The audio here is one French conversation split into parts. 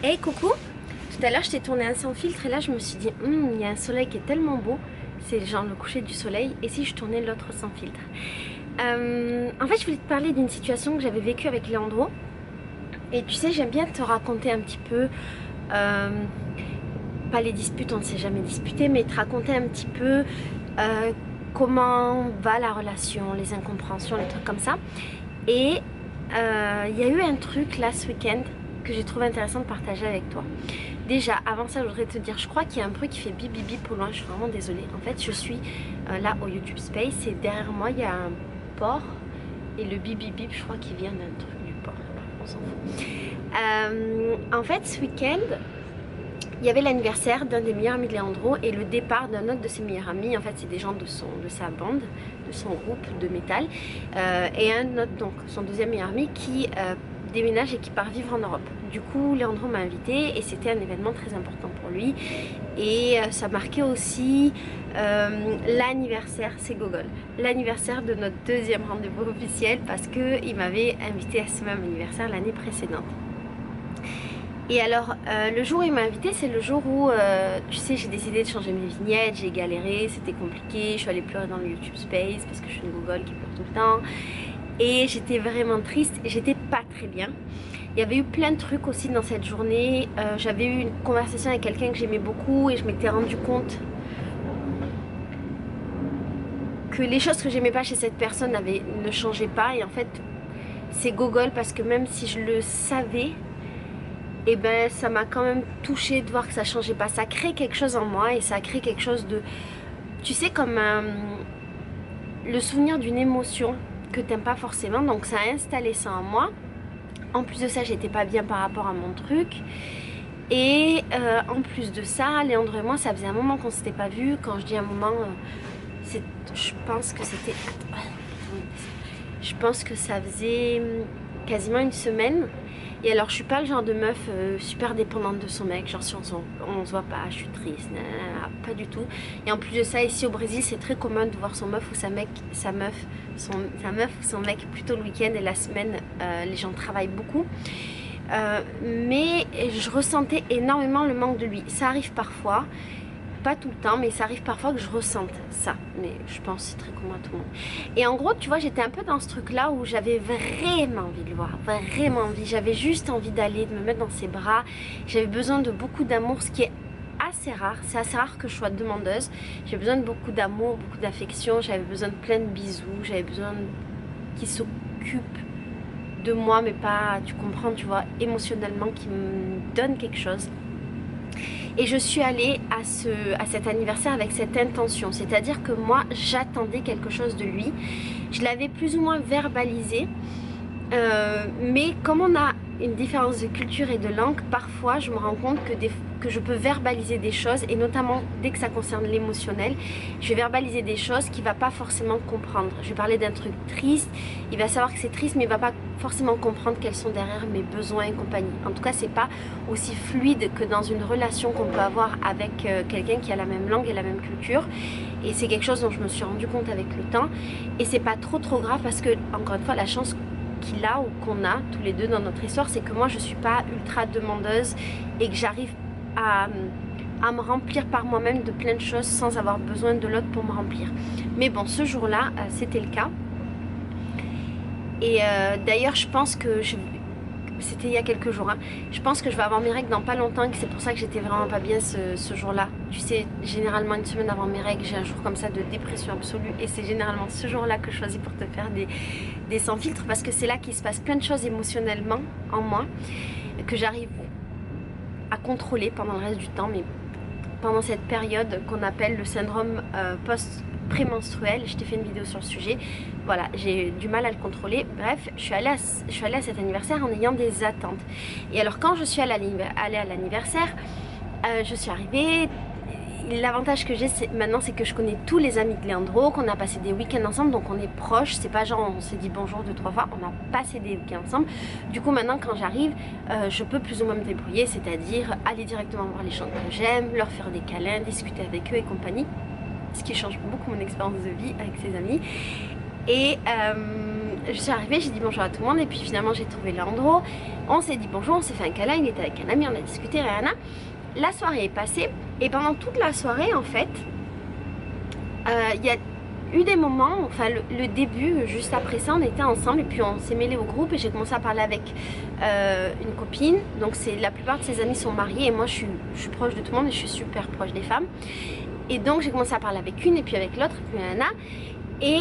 Hey coucou, tout à l'heure je t'ai tourné un sans filtre et là je me suis dit il y a un soleil qui est tellement beau, c'est genre le coucher du soleil, et si je tournais l'autre sans filtre. En fait je voulais te parler d'une situation que j'avais vécue avec Leandro. Et tu sais, j'aime bien te raconter un petit peu, pas les disputes, on ne s'est jamais disputé, mais te raconter un petit peu comment va la relation, les incompréhensions, les trucs comme ça. Et il y a eu un truc là ce week-end que j'ai trouvé intéressant de partager avec toi. Déjà, avant ça, je voudrais te dire, je crois qu'il y a un bruit qui fait bip bip bip au loin, je suis vraiment désolée. En fait, je suis là au YouTube Space et derrière moi, il y a un porc. Et le bip bip bip, je crois qu'il vient d'un truc du porc. On s'en fout. En fait, ce week-end, il y avait l'anniversaire d'un des meilleurs amis de Leandro et le départ d'un autre de ses meilleurs amis. En fait, c'est des gens de sa bande, de son groupe de métal. Et un autre, donc son deuxième meilleur ami, qui déménage et qui part vivre en Europe. Du coup, Leandro m'a invité et c'était un événement très important pour lui. Et ça marquait aussi l'anniversaire, c'est Gogol, l'anniversaire de notre deuxième rendez-vous officiel parce qu'il m'avait invité à ce même anniversaire l'année précédente. Et alors, le jour où il m'a invité, c'est le jour où, tu sais, j'ai décidé de changer mes vignettes, j'ai galéré, c'était compliqué, je suis allée pleurer dans le YouTube Space parce que je suis une gogole qui pleure tout le temps. Et j'étais vraiment triste, j'étais pas très bien. Il y avait eu plein de trucs aussi dans cette journée. J'avais eu une conversation avec quelqu'un que j'aimais beaucoup et je m'étais rendu compte que les choses que j'aimais pas chez cette personne ne changeaient pas. Et en fait, c'est gogol parce que même si je le savais, et ben ça m'a quand même touchée de voir que ça changeait pas. Ça crée quelque chose en moi et ça crée quelque chose de, tu sais, comme le souvenir d'une émotion que t'aimes pas forcément. Donc ça a installé ça en moi. En plus de ça, j'étais pas bien par rapport à mon truc. Et en plus de ça, Léandre et moi, ça faisait un moment qu'on s'était pas vu. Quand je dis un moment, je pense que c'était, je pense que ça faisait quasiment une semaine. Et alors je suis pas le genre de meuf super dépendante de son mec, genre si on se voit pas, je suis triste, nanana, pas du tout. Et en plus de ça, ici au Brésil, c'est très commun de voir son meuf ou sa meuf ou son mec plutôt le week-end, et la semaine, les gens travaillent beaucoup. Mais je ressentais énormément le manque de lui. Ça arrive parfois, pas tout le temps, mais ça arrive parfois que je ressente ça. Mais je pense que c'est très commun à tout le monde. Et en gros, tu vois, j'étais un peu dans ce truc-là où j'avais vraiment envie de le voir, vraiment envie. J'avais juste envie d'aller, de me mettre dans ses bras. J'avais besoin de beaucoup d'amour, ce qui est assez rare. C'est assez rare que je sois demandeuse. J'ai besoin de beaucoup d'amour, beaucoup d'affection. J'avais besoin de plein de bisous. J'avais besoin qu'il s'occupe de moi, mais pas, tu comprends, tu vois, émotionnellement, qu'il me donne quelque chose. Et je suis allée à cet anniversaire avec cette intention, c'est-à-dire que moi j'attendais quelque chose de lui. Je l'avais plus ou moins verbalisé, mais comme on a une différence de culture et de langue, parfois je me rends compte que je peux verbaliser des choses, et notamment dès que ça concerne l'émotionnel, je vais verbaliser des choses qu'il ne va pas forcément comprendre. Je vais parler d'un truc triste, il va savoir que c'est triste, mais il ne va pas forcément comprendre quels sont derrière mes besoins et compagnie. En tout cas, c'est pas aussi fluide que dans une relation qu'on peut avoir avec quelqu'un qui a la même langue et la même culture. Et c'est quelque chose dont je me suis rendu compte avec le temps. Et c'est pas trop grave parce que, encore une fois, la chance qu'il a ou qu'on a tous les deux dans notre histoire, c'est que moi je suis pas ultra demandeuse et que j'arrive à me remplir par moi-même de plein de choses sans avoir besoin de l'autre pour me remplir. Mais bon, ce jour-là, c'était le cas. Et d'ailleurs, je pense que c'était il y a quelques jours, hein. Je pense que je vais avoir mes règles dans pas longtemps et que c'est pour ça que j'étais vraiment pas bien ce jour-là. Tu sais, généralement une semaine avant mes règles, j'ai un jour comme ça de dépression absolue, et c'est généralement ce jour-là que je choisis pour te faire des sans filtres, parce que c'est là qu'il se passe plein de choses émotionnellement en moi que j'arrive à contrôler pendant le reste du temps, mais pendant cette période qu'on appelle le syndrome prémenstruel, je t'ai fait une vidéo sur le sujet, voilà, j'ai du mal à le contrôler. Bref, je suis allée à cet anniversaire en ayant des attentes. Et alors quand je suis allée à l'anniversaire, je suis arrivée. L'avantage que j'ai maintenant, c'est que je connais tous les amis de Leandro, qu'on a passé des week-ends ensemble, donc on est proches. C'est pas genre on s'est dit bonjour 2-3 fois, on a passé des week-ends ensemble. Du coup maintenant quand j'arrive, je peux plus ou moins me débrouiller, c'est-à-dire aller directement voir les gens que j'aime, leur faire des câlins, discuter avec eux et compagnie, ce qui change beaucoup mon expérience de vie avec ces amis. Et je suis arrivée, j'ai dit bonjour à tout le monde et puis finalement j'ai trouvé Leandro. On s'est dit bonjour, on s'est fait un câlin, il était avec un ami, on a discuté, rien. La soirée est passée et pendant toute la soirée en fait, il y a eu des moments, enfin le début, juste après ça, on était ensemble et puis on s'est mêlé au groupe et j'ai commencé à parler avec une copine. Donc la plupart de ses amis sont mariés et moi je suis proche de tout le monde et je suis super proche des femmes. Et donc j'ai commencé à parler avec une et puis avec l'autre et puis Anna. Et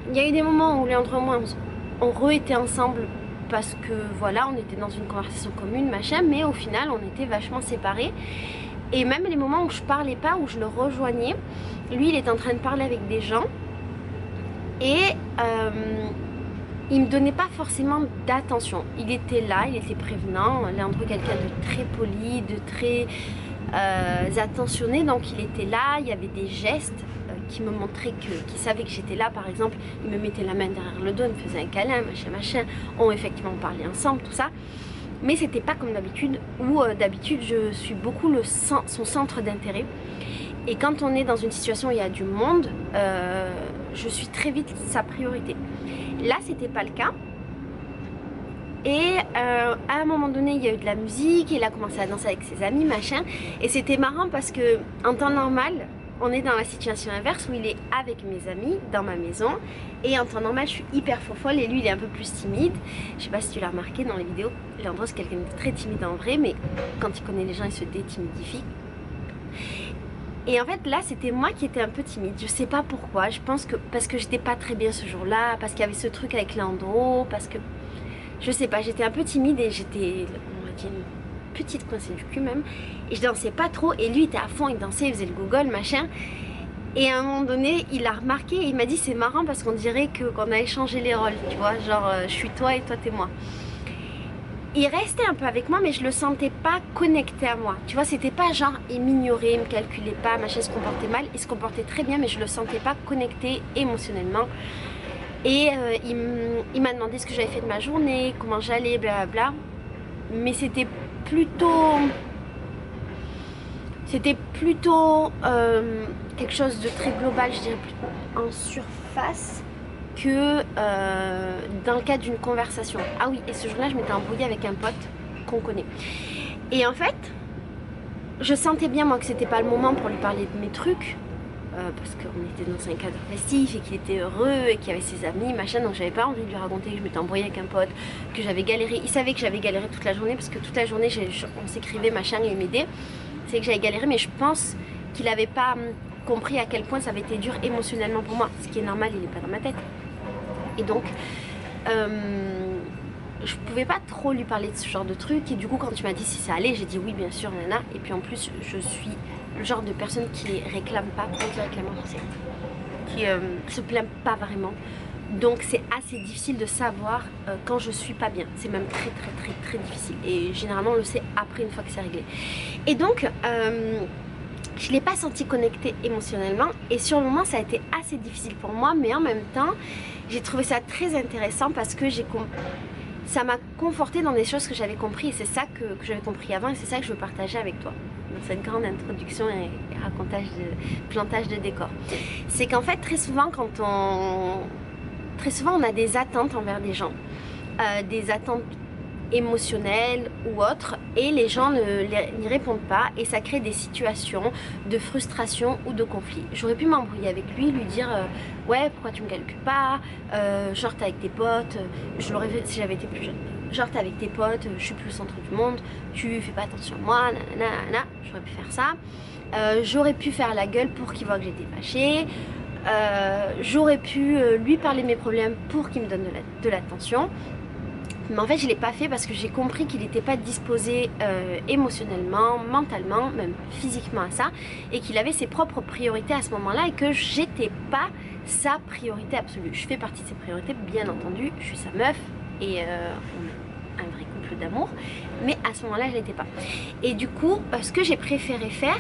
il y a eu des moments où Léandre et moi on re-était ensemble parce que voilà, on était dans une conversation commune, machin, mais au final on était vachement séparés. Et même les moments où je parlais pas, où je le rejoignais, lui il était en train de parler avec des gens et il me donnait pas forcément d'attention. Il était là, il était prévenant, Léandre quelqu'un de très poli, de très attentionné, donc il était là, il y avait des gestes qui me montraient qu'il savait que j'étais là. Par exemple, il me mettait la main derrière le dos, il me faisait un câlin, machin, on effectivement parlait ensemble, tout ça. Mais c'était pas comme d'habitude, où d'habitude je suis beaucoup son centre d'intérêt. Et quand on est dans une situation où il y a du monde, je suis très vite sa priorité. Là, c'était pas le cas. Et à un moment donné, il y a eu de la musique, il a commencé à danser avec ses amis, machin. Et c'était marrant parce que en temps normal, on est dans la situation inverse où il est avec mes amis dans ma maison. Et en temps normal, je suis hyper folle et lui, il est un peu plus timide. Je sais pas si tu l'as remarqué dans les vidéos. Leandro, c'est quelqu'un de très timide en vrai, mais quand il connaît les gens, il se détimidifie. Et en fait, là, c'était moi qui étais un peu timide. Je sais pas pourquoi. Je pense que parce que j'étais pas très bien ce jour-là, parce qu'il y avait ce truc avec Leandro, parce que je sais pas, j'étais un peu timide et j'étais, on va dire, une petite coincée du cul même. Et je dansais pas trop et lui il était à fond, il dansait, il faisait le gogol, machin. Et à un moment donné, il a remarqué et il m'a dit c'est marrant parce qu'on dirait qu'on a échangé les rôles, tu vois, genre je suis toi et toi t'es moi. Il restait un peu avec moi mais je le sentais pas connecté à moi. Tu vois, c'était pas genre il m'ignorait, il me calculait pas, machin, il se comportait mal. Il se comportait très bien mais je le sentais pas connecté émotionnellement. Et il m'a demandé ce que j'avais fait de ma journée, comment j'allais, blablabla. Mais c'était plutôt quelque chose de très global, je dirais plutôt en surface que dans le cadre d'une conversation. Ah oui, et ce jour-là, je m'étais embrouillée avec un pote qu'on connaît. Et en fait, je sentais bien moi que c'était pas le moment pour lui parler de mes trucs. Parce qu'on était dans un cadre festif et qu'il était heureux et qu'il y avait ses amis, machin, donc j'avais pas envie de lui raconter que je m'étais embrouillée avec un pote, que j'avais galéré. Il savait que j'avais galéré toute la journée parce que toute la journée on s'écrivait, machin, et il m'aidait. C'est que j'avais galéré, mais je pense qu'il avait pas compris à quel point ça avait été dur émotionnellement pour moi, ce qui est normal, il est pas dans ma tête. Et donc je pouvais pas trop lui parler de ce genre de truc et du coup quand tu m'as dit si ça allait, j'ai dit oui bien sûr nana. Et puis en plus je suis le genre de personne qui réclame pas, qui réclame en français, qui se plaint pas vraiment. Donc c'est assez difficile de savoir quand je suis pas bien. C'est même très difficile. Et généralement on le sait après une fois que c'est réglé. Et donc je l'ai pas senti connecté émotionnellement. Et sur le moment ça a été assez difficile pour moi. Mais en même temps j'ai trouvé ça très intéressant parce que ça m'a conforté dans des choses que j'avais compris. Et c'est ça que j'avais compris avant. Et c'est ça que je veux partager avec toi dans cette grande introduction et plantage de décor. C'est qu'en fait très souvent on a des attentes envers des gens, des attentes émotionnelles ou autres, et les gens n'y répondent pas et ça crée des situations de frustration ou de conflit. J'aurais pu m'embrouiller avec lui, lui dire ouais pourquoi tu me calcules pas, genre t'es avec tes potes, je l'aurais fait si j'avais été plus jeune, genre t'es avec tes potes, je suis plus le centre du monde, tu fais pas attention à moi, nanana. J'aurais pu faire ça, j'aurais pu faire la gueule pour qu'il voit que j'étais fâchée. J'aurais pu lui parler de mes problèmes pour qu'il me donne de l'attention. Mais en fait je ne l'ai pas fait parce que j'ai compris qu'il n'était pas disposé émotionnellement, mentalement, même physiquement à ça. Et qu'il avait ses propres priorités à ce moment-là et que j'étais pas sa priorité absolue. Je fais partie de ses priorités bien entendu, je suis sa meuf et on a un vrai couple d'amour. Mais à ce moment-là je l'étais pas. Et du coup ce que j'ai préféré faire,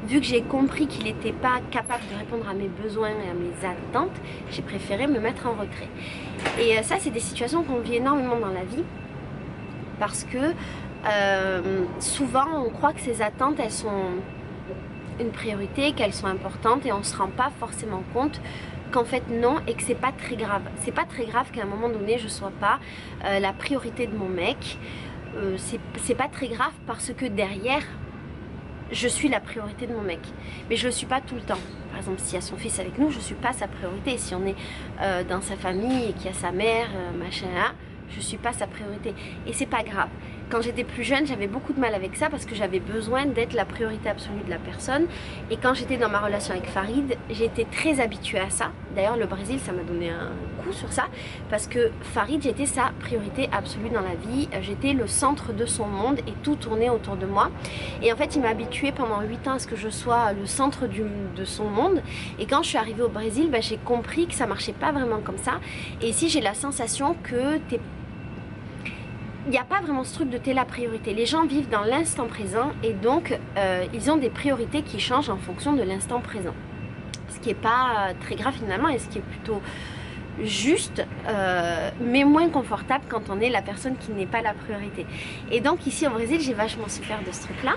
vu que j'ai compris qu'il n'était pas capable de répondre à mes besoins et à mes attentes, j'ai préféré me mettre en retrait. Et ça c'est des situations qu'on vit énormément dans la vie parce que souvent on croit que ces attentes elles sont une priorité, qu'elles sont importantes et on ne se rend pas forcément compte qu'en fait non et que c'est pas très grave. C'est pas très grave qu'à un moment donné je sois pas la priorité de mon mec. C'est pas très grave parce que derrière je suis la priorité de mon mec, mais je le suis pas tout le temps. Par exemple, s'il y a son fils avec nous, je suis pas sa priorité. Si on est dans sa famille et qu'il y a sa mère, machin, hein, je suis pas sa priorité. Et c'est pas grave. Quand j'étais plus jeune, j'avais beaucoup de mal avec ça parce que j'avais besoin d'être la priorité absolue de la personne. Et quand j'étais dans ma relation avec Farid, j'ai été très habituée à ça. D'ailleurs, le Brésil, ça m'a donné un coup sur ça parce que Farid, j'étais sa priorité absolue dans la vie. J'étais le centre de son monde et tout tournait autour de moi. Et en fait, il m'a habituée pendant 8 ans à ce que je sois le centre de son monde. Et quand je suis arrivée au Brésil, j'ai compris que ça marchait pas vraiment comme ça. Et ici, j'ai la sensation que il n'y a pas vraiment ce truc de t'es la priorité. Les gens vivent dans l'instant présent et donc ils ont des priorités qui changent en fonction de l'instant présent. Ce qui n'est pas très grave finalement et ce qui est plutôt juste mais moins confortable quand on est la personne qui n'est pas la priorité. Et donc ici au Brésil, j'ai vachement souffert de ce truc-là,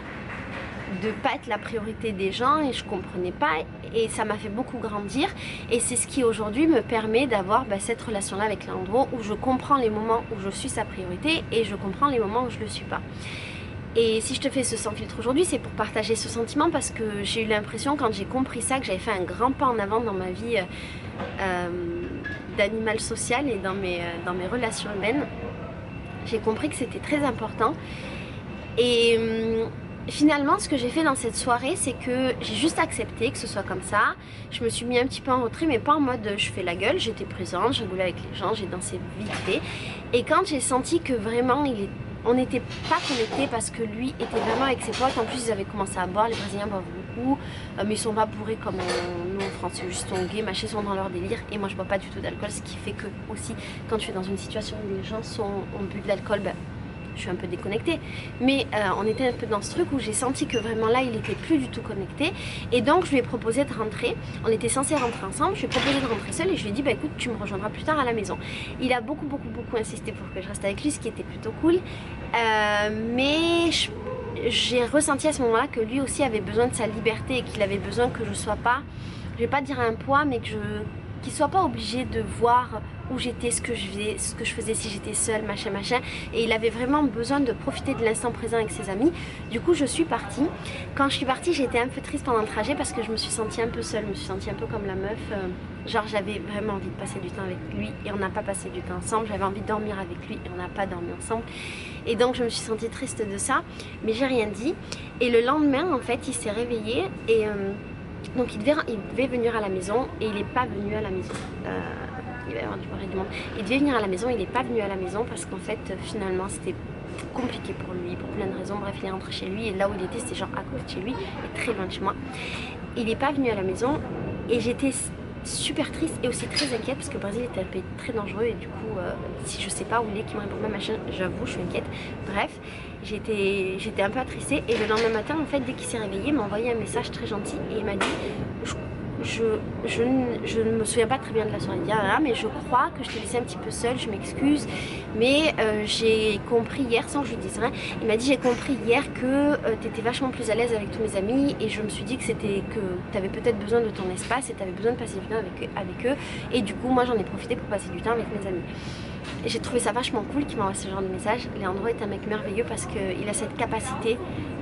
de pas être la priorité des gens et je comprenais pas et ça m'a fait beaucoup grandir et c'est ce qui aujourd'hui me permet d'avoir cette relation là avec Leandro où je comprends les moments où je suis sa priorité et je comprends les moments où je le suis pas. Et si je te fais ce sans filtre aujourd'hui, c'est pour partager ce sentiment parce que j'ai eu l'impression quand j'ai compris ça que j'avais fait un grand pas en avant dans ma vie d'animal social et dans mes relations humaines. J'ai compris que c'était très important et finalement, ce que j'ai fait dans cette soirée, c'est que j'ai juste accepté que ce soit comme ça. Je me suis mis un petit peu en retrait, mais pas en mode je fais la gueule. J'étais présente, j'ai roulé avec les gens, j'ai dansé vite fait. Et quand j'ai senti que vraiment on n'était pas connectés parce que lui était vraiment avec ses potes. En plus, ils avaient commencé à boire, les Brésiliens boivent beaucoup, mais ils sont pas bourrés comme nous en France. Ils sont gays, machin, sont dans leur délire. Et moi, je bois pas du tout d'alcool, ce qui fait que aussi, quand tu es dans une situation où les gens ont bu de l'alcool, je suis un peu déconnectée, mais on était un peu dans ce truc où j'ai senti que vraiment là il était plus du tout connecté et donc je lui ai proposé de rentrer. On était censés rentrer ensemble, je lui ai proposé de rentrer seule et je lui ai dit écoute, tu me rejoindras plus tard à la maison. Il a beaucoup insisté pour que je reste avec lui, ce qui était plutôt cool, mais j'ai ressenti à ce moment là que lui aussi avait besoin de sa liberté et qu'il avait besoin que je sois pas, je vais pas dire un poids, mais qu'il soit pas obligé de voir où j'étais, ce que je faisais si j'étais seule, machin. Et il avait vraiment besoin de profiter de l'instant présent avec ses amis. Du coup, je suis partie. Quand je suis partie, j'ai été un peu triste pendant le trajet parce que je me suis sentie un peu seule. Je me suis sentie un peu comme la meuf. Genre, j'avais vraiment envie de passer du temps avec lui et on n'a pas passé du temps ensemble. J'avais envie de dormir avec lui et on n'a pas dormi ensemble. Et donc, je me suis sentie triste de ça. Mais j'ai rien dit. Et le lendemain, en fait, il s'est réveillé et donc il devait venir à la maison et il n'est pas venu à la maison. Il va y avoir du bruit du monde. Il devait venir à la maison, il n'est pas venu à la maison parce qu'en fait finalement c'était compliqué pour lui pour plein de raisons. Bref, il est rentré chez lui et là où il était c'était genre à côté de chez lui et très loin de chez moi. Il n'est pas venu à la maison et j'étais super triste et aussi très inquiète parce que le Brésil était un pays très dangereux et du coup si je sais pas où il est, qui me répond pas machin, j'avoue je suis inquiète. Bref, j'étais un peu attristée et le lendemain matin en fait dès qu'il s'est réveillé il m'a envoyé un message très gentil et il m'a dit je ne me souviens pas très bien de la soirée d'hier, mais je crois que je t'ai laissé un petit peu seule, je m'excuse, mais j'ai compris hier, sans que je lui dise rien, il m'a dit j'ai compris hier que tu étais vachement plus à l'aise avec tous mes amis et je me suis dit que tu avais peut-être besoin de ton espace et tu avais besoin de passer du temps avec eux et du coup moi j'en ai profité pour passer du temps avec mes amis. Et j'ai trouvé ça vachement cool qu'il m'envoie ce genre de message. Leandro est un mec merveilleux parce qu'il a cette capacité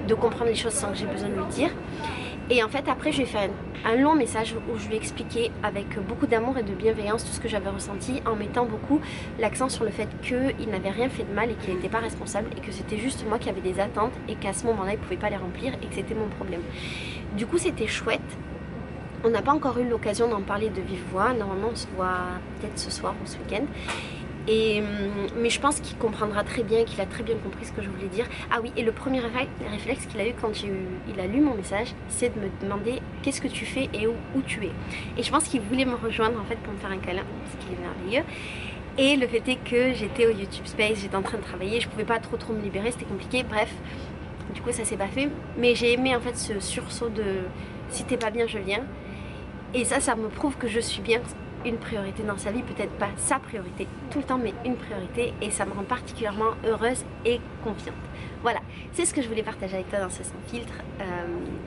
de comprendre les choses sans que j'ai besoin de lui dire. Et en fait après je lui ai fait un long message où je lui ai expliqué avec beaucoup d'amour et de bienveillance tout ce que j'avais ressenti en mettant beaucoup l'accent sur le fait qu'il n'avait rien fait de mal et qu'il n'était pas responsable et que c'était juste moi qui avais des attentes et qu'à ce moment là il ne pouvait pas les remplir et que c'était mon problème. Du coup c'était chouette. On n'a pas encore eu l'occasion d'en parler de vive voix, normalement on se voit peut-être ce soir ou ce week-end. Mais je pense qu'il comprendra très bien, qu'il a très bien compris ce que je voulais dire. Ah oui, et le premier réflexe qu'il a eu quand il a lu mon message, c'est de me demander qu'est-ce que tu fais et où tu es. Et je pense qu'il voulait me rejoindre en fait pour me faire un câlin, parce qu'il est merveilleux. Et le fait est que j'étais au YouTube Space, j'étais en train de travailler, je pouvais pas trop me libérer, c'était compliqué, bref. Du coup ça s'est pas fait, mais j'ai aimé en fait ce sursaut de si t'es pas bien je viens. Et ça me prouve que je suis bien. une priorité dans sa vie, peut-être pas sa priorité tout le temps, mais une priorité, et ça me rend particulièrement heureuse et confiante. Voilà, c'est ce que je voulais partager avec toi dans ce sans filtre.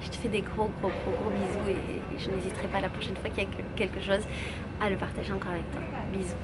Je te fais des gros bisous et je n'hésiterai pas la prochaine fois qu'il y a quelque chose à le partager encore avec toi. Bisous.